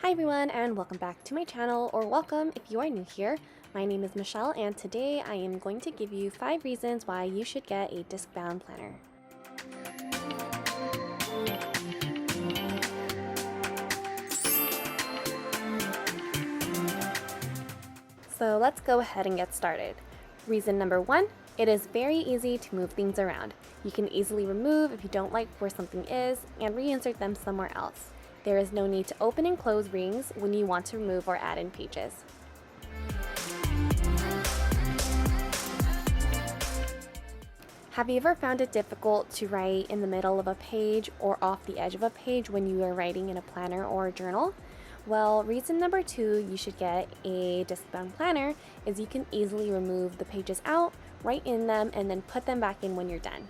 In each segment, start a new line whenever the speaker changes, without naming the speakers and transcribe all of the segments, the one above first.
Hi everyone and welcome back to my channel, or welcome if you are new here. My name is Michelle and today I am going to give you 5 reasons why you should get a disc-bound planner. So let's go ahead and get started. Reason number 1, it is very easy to move things around. You can easily remove if you don't like where something is and reinsert them somewhere else. There is no need to open and close rings when you want to remove or add in pages. Have you ever found it difficult to write in the middle of a page or off the edge of a page when you are writing in a planner or a journal? Well, reason number 2 you should get a disc-bound planner is you can easily remove the pages out, write in them, and then put them back in when you're done.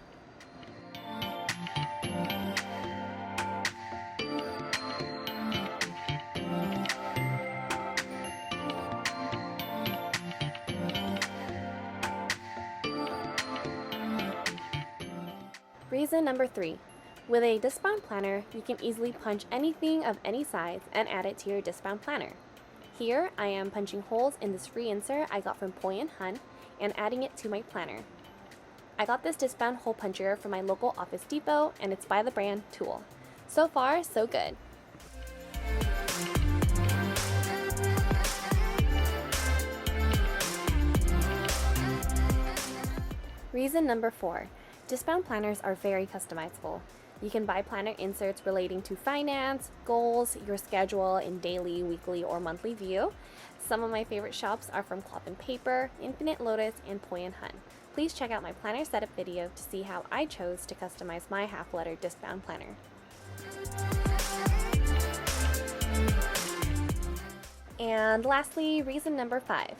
Reason number 3. With a disc-bound planner, you can easily punch anything of any size and add it to your disc-bound planner. Here, I am punching holes in this free insert I got from Poi & Hun and adding it to my planner. I got this disc-bound hole puncher from my local Office Depot and it's by the brand Tool. So far, so good. Reason number 4. Discbound planners are very customizable. You can buy planner inserts relating to finance, goals, your schedule in daily, weekly, or monthly view. Some of my favorite shops are from Cloth & Paper, Infinite Lotus, and Poi & Hun. Please check out my planner setup video to see how I chose to customize my half-letter discbound planner. And lastly, reason number 5.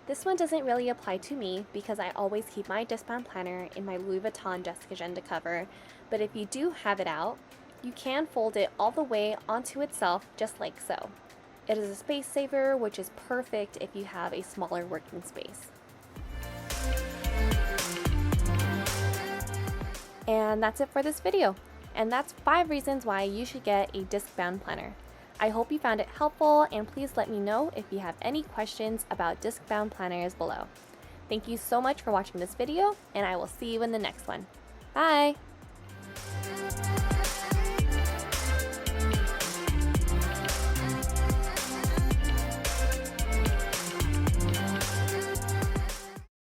This one doesn't really apply to me because I always keep my discbound planner in my Louis Vuitton desk agenda cover, but if you do have it out, you can fold it all the way onto itself just like so. It is a space saver, which is perfect if you have a smaller working space. And that's it for this video. And that's 5 reasons why you should get a disc-bound planner. I hope you found it helpful, and please let me know if you have any questions about disc-bound planners below. Thank you so much for watching this video, and I will see you in the next one. Bye!